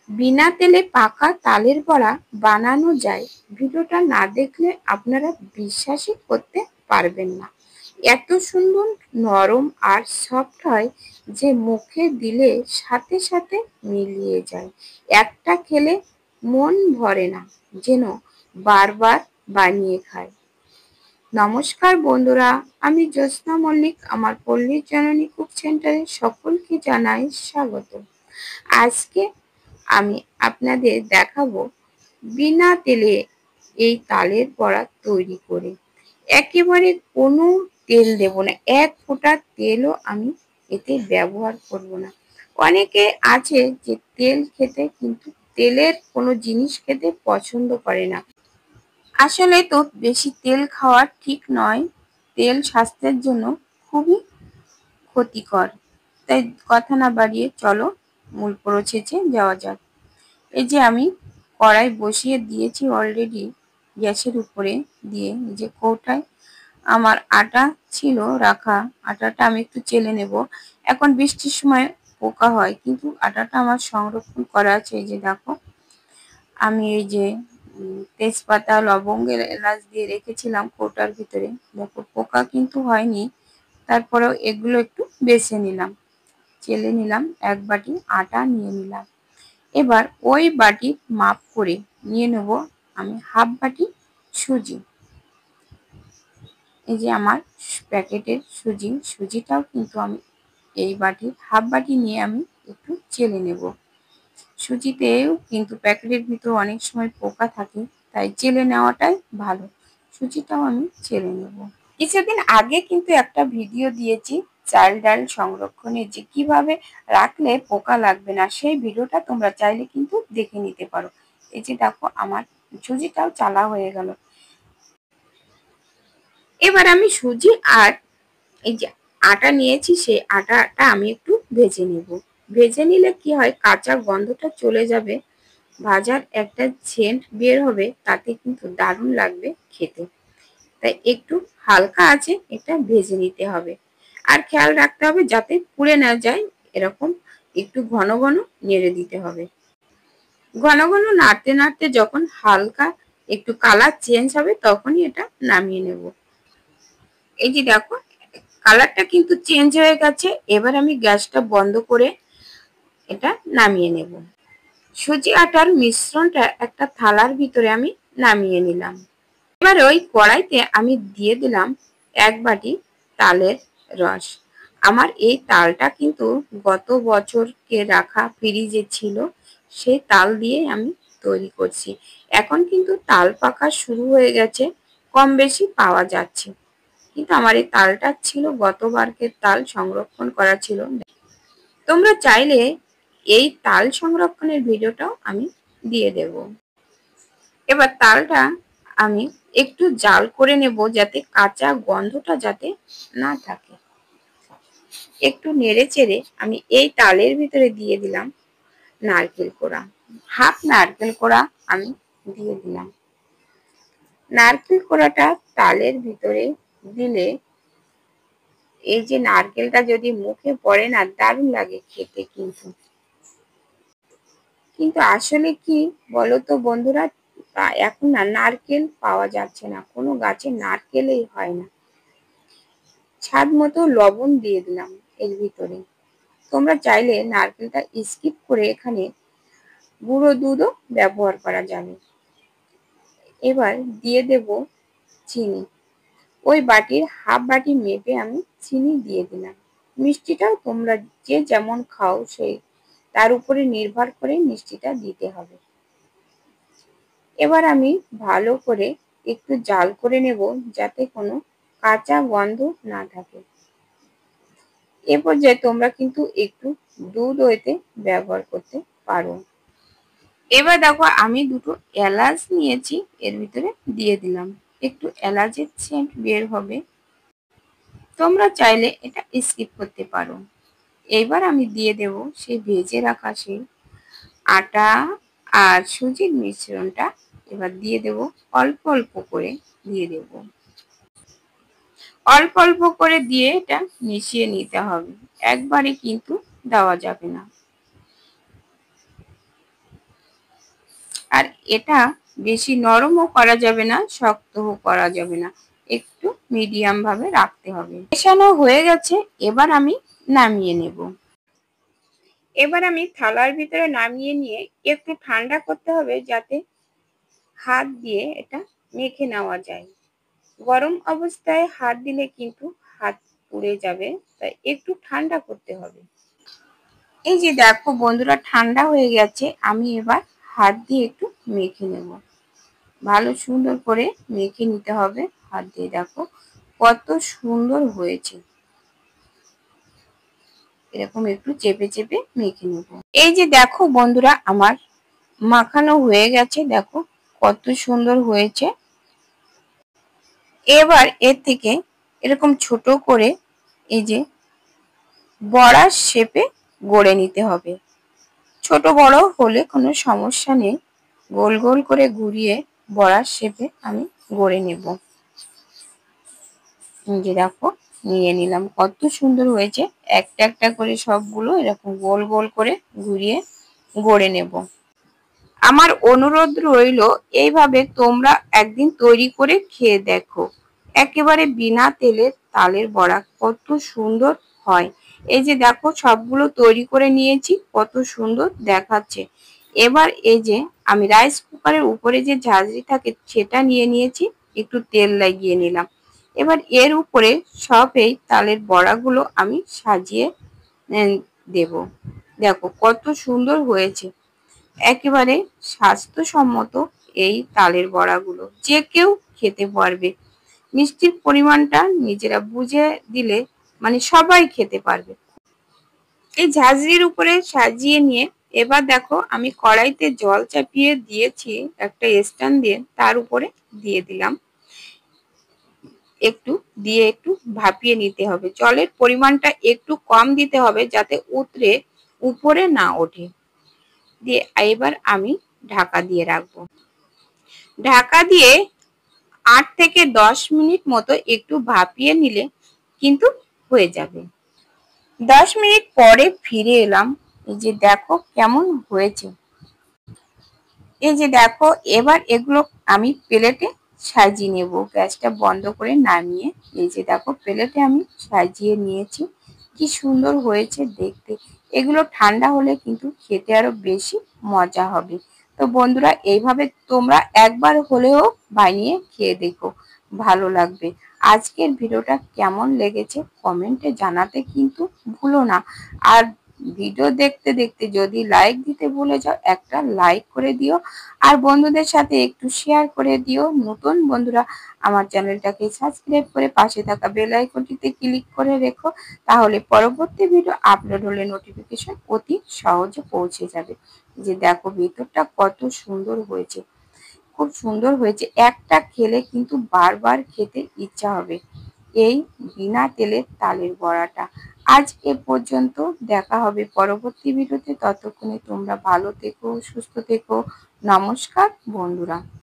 বিনা তেলে পাকা তালের বড়া বানানো যায়। ভিডিওটা না দেখলে আপনারা বিশ্বাসই করতে পারবেন না। এত সুন্দর নরম আর সফট হয় যে মুখে দিলে সাথে সাথে মিলিয়ে যায়। একটা খেলে মন ভরে না, যেন বারবার বানিয়ে খায়। নমস্কার বন্ধুরা, আমি জ্যোৎস্না মল্লিক। আমার পল্লীর জননী কুক সেন্টারে সকলকে জানাই স্বাগত। আজকে আমি আপনাদের দেখাবো বিনা তেলে এই তালের বড়া তৈরি করে। একেবারে কোনো তেল দেব না, এক ফোঁটা তেলও আমি এতে ব্যবহার করব না। অনেকে আছে যে তেল খেতে, কিন্তু তেলের কোনো জিনিস খেতে পছন্দ করে না। আসলে তো বেশি তেল খাওয়া ঠিক নয়, তেল স্বাস্থ্যের জন্য খুবই ক্ষতিকর। তাই কথা না বাড়িয়ে চলো মূল প্রসেসে যাওয়া যাক। এই যে আমি কড়াই বসিয়ে দিয়েছি অলরেডি গ্যাসের উপরে, দিয়ে যে কৌটায় আমার আটা ছিল রাখা, আটাটা আমি একটু চেলে নেব। এখন বৃষ্টির সময় পোকা হয়, কিন্তু আটাটা আমার সংরক্ষণ করা আছে। এই যে দেখো, আমি এই যে তেজপাতা, লবঙ্গ, এলাচ দিয়ে রেখেছিলাম কৌটার ভিতরে। দেখো পোকা কিন্তু হয়নি, তারপরেও এগুলো একটু বেছে নিলাম, চেলে নিলাম। এক বাটি আটা নিয়ে নিলাম। এবার ওই বাটির মাপ করে নিয়ে নেব আমি হাফ বাটি সুজি। এই যে আমার প্যাকেটের সুজিটাও কিন্তু আমি এই বাটির হাফ বাটি নিয়ে আমি একটু চেলে নেব। সুজিতেও কিন্তু প্যাকেটের ভিতর অনেক সময় পোকা থাকে, তাই চেলে নেওয়াটাই ভালো। সুজিটাও আমি চেলে নেব। কিছুদিন আগে কিন্তু একটা ভিডিও দিয়েছি চাল ডাল সংরক্ষণে, যে কিভাবে রাখলে পোকা লাগবে না। সেই ভিডিওটা তোমরা চাইলে কিন্তু দেখে নিতে পারো। এই যে দেখো, আমার সুজিটাও চালা হয়ে গেল। এবার আমি সুজি আর এই যে আটা নিয়েছি, সেই আটাটা আমি একটু ভেজে নেব। ভেজে নিলে কি হয়, কাঁচা গন্ধটা চলে যাবে, ভাজার একটা সেন্ট বের হবে, তাতে কিন্তু দারুণ লাগবে খেতে। তাই একটু হালকা আছে এটা ভেজে নিতে হবে। আর খেয়াল রাখতে হবে যাতে পুড়ে না যায়, এরকম একটু ঘন ঘন নেড়ে দিতে হবে। ঘন ঘন নাড়তে নাড়তে যখন হালকা একটু কালার চেঞ্জ হবে, তখনই এটা নামিয়ে নেব। এই যে দেখো, কালারটা কিন্তু চেঞ্জ হয়ে গেছে। এবার আমি গ্যাসটা বন্ধ করে এটা নামিয়ে নেব। সুজি আটার মিশ্রণটা একটা থালার ভিতরে আমি নামিয়ে নিলাম। এবার ওই কড়াইতে আমি দিয়ে দিলাম এক বাটি তালের রস। আমার এই তালটা কিন্তু গত বছরকে রাখা ফ্রিজে ছিল, সেই তাল দিয়ে আমি তৈরি করছি। এখন কিন্তু তাল পাকা শুরু হয়ে গেছে, কম বেশি পাওয়া যাচ্ছে, কিন্তু আমার এই তালটা ছিল গতবারকের তাল, সংরক্ষণ করা ছিল। তোমরা চাইলে এই তাল সংরক্ষণের ভিডিওটাও আমি দিয়ে দেব। এবার তালটা আমি একটু জাল করে নেব, যাতে কাঁচা গন্ধটা যাতে না থাকে। একটু নেড়ে চেড়ে আমি এই তালের ভিতরে দিয়ে দিলাম নারকেল কোড়া। হাফ নারকেল কোড়া আমি দিয়ে দিলাম। নারকেল কোড়াটা তালের ভিতরে দিলে এই যে নারকেলটা যদি মুখে পড়ে না, দারুণ লাগে খেতে। কিন্তু আসলে কি বলতো বন্ধুরা, এখন না নারকেল পাওয়া যাচ্ছে না, কোনো গাছে নারকেলই হয় না। স্বাদ মতো লবণ দিয়ে দিলাম এর ভিতরে। তোমরা চাইলে নারকেলটা স্কিপ করে এখানে গুঁড়ো দুধও ব্যবহার করা যাবে। এবার দিয়ে দেব চিনি। ওই বাটির হাফ বাটি মেপে আমি চিনি দিয়ে দিলাম। মিষ্টিটাও তোমরা যে যেমন খাও সেই তার উপরে নির্ভর করে মিষ্টিটা দিতে হবে। এবার আমি ভালো করে একটু জাল করে নেব, যাতে কোনো কাঁচা গন্ধ না থাকে। এ পর্যায়ে তোমরা কিন্তু একটু দুধও এতে ব্যবহার করতে পারো। এবার দেখো, আমি দুটো এলাচ নিয়েছি, এর ভিতরে দিয়ে দিলাম। একটু এলাচের সেন্ট বের হবে, তোমরা চাইলে এটা স্কিপ করতে পারো। এবার আমি দিয়ে দেব সেই ভেজে রাখা সেই আটা আর সুজির মিশ্রণটা। এবার দিয়ে দেব অল্প অল্প করে দিয়ে দেব। অল্প অল্প করে দিয়ে এটা মিশিয়ে নিতে হবে, একবারে কিন্তু দেওয়া যাবে না। আর এটা বেশি নরমও করা যাবে না, শক্তও করা যাবে না, একটু মিডিয়াম ভাবে রাখতে হবে। মেশানো হয়ে গেছে, এবার আমি নামিয়ে নেব। এবার আমি থালার ভিতরে নামিয়ে নিয়ে একটু ঠান্ডা করতে হবে, যাতে হাত দিয়ে এটা মেখে নেওয়া যায়। গরম অবস্থায় হাত দিলে কিন্তু হাত পুড়ে যাবে, তাই একটু ঠান্ডা করতে হবে। এই যে দেখো বন্ধুরা, ঠান্ডা হয়ে গেছে, আমি এবার হাত দিয়ে একটু মেখে নেব। ভালো সুন্দর করে মেখে নিতে হবে হাত দিয়ে। দেখো কত সুন্দর হয়েছে, এরকম একটু চেপে চেপে মেখে নেব। এই যে দেখো বন্ধুরা, আমার মাখানো হয়ে গেছে, দেখো কত সুন্দর হয়েছে। এবার এর থেকে এরকম ছোট করে এই যে বড়ার শেপে গড়ে নিতে হবে। ছোট বড় হলে কোনো সমস্যা নেই, গোল গোল করে ঘুরিয়ে বড়ার শেপে আমি গড়ে নেব। যে দেখো নিয়ে নিলাম, কত সুন্দর হয়েছে। একটা একটা করে সবগুলো এরকম গোল গোল করে ঘুরিয়ে গড়ে নেব। আমার অনুরোধ রইল, এইভাবে তোমরা একদিন তৈরি করে খেয়ে দেখো। একেবারে বিনা তেলের তালের বড়া কত সুন্দর হয়। এই যে দেখো সবগুলো তৈরি করে নিয়েছি, কত সুন্দর দেখাচ্ছে। এবার এই যে আমি রাইস কুকারের উপরে যে ঝাঁঝরি থাকে সেটা নিয়ে নিয়েছি, একটু তেল লাগিয়ে নিলাম। এবার এর উপরে সব এই তালের বড়াগুলো আমি সাজিয়ে দেব। দেখো কত সুন্দর হয়েছে, একেবারে স্বাস্থ্যসম্মত এই তালের বড়াগুলো যে কেউ খেতে পারবে। মিষ্টির পরিমাণটা নিজেরা বুঝে দিলে মানে সবাই খেতে পারবে। এই ঝাঁঝরির উপরে সাজিয়ে নিয়ে এবার দেখো আমি কড়াইতে জল চাপিয়ে দিয়েছি একটা স্ট্যান্ড দিয়ে, তার উপরে দিয়ে দিলাম। একটু দিয়ে একটু ভাপিয়ে নিতে হবে। জলের পরিমাণটা একটু কম দিতে হবে, যাতে উতরে উপরে না ওঠে। দিয়ে এবার আমি ঢাকা দিয়ে রাখবো। ঢাকা দিয়ে 8 থেকে 10 মিনিট মতো একটু ভাপিয়ে নিলে কিন্তু হয়ে যাবে। 10 মিনিট পরে ফিরে এলাম। এই যে দেখো কেমন হয়েছে। এই যে দেখো এবার এগুলো আমি প্লেটে সাজিয়ে নেব। গ্যাসটা বন্ধ করে নামিয়ে এই যে দেখো প্লেটে আমি সাজিয়ে নিয়েছি। কি সুন্দর হয়েছে দেখতে। এগুলো ঠান্ডা হলে কিন্তু খেতে আরো বেশি মজা হবে। তো বন্ধুরা, এইভাবে তোমরা একবার হলেও বানিয়ে খেয়ে দেখো, ভালো লাগবে। আজকের ভিডিওটা কেমন লেগেছে কমেন্টে জানাতে কিন্তু ভুলো না। আর ভিডিও দেখতে দেখতে যদি লাইক দিতে ভুলে যাও, একটা লাইক করে দিও। আর বন্ধুদের সাথে একটু শেয়ার করে দিও। নতুন বন্ধুরা আমার চ্যানেলটাকে সাবস্ক্রাইব করে পাশে থাকা বেল আইকনটিতে ক্লিক করে রেখো, তাহলে পরবর্তী ভিডিও আপলোড হলে নোটিফিকেশন অতি সহজে পৌঁছে যাবে। যে দেখো ভিতরটা কত সুন্দর হয়েছে, খুব সুন্দর হয়েছে। একটা খেলে কিন্তু বারবার খেতে ইচ্ছা হবে এই বিনা তেলের তালের বড়াটা। আজ এ পর্যন্ত, দেখা হবে পরবর্তী ভিডিওতে। ততক্ষণে তোমরা ভালো থেকো, সুস্থ থেকো। নমস্কার বন্ধুরা।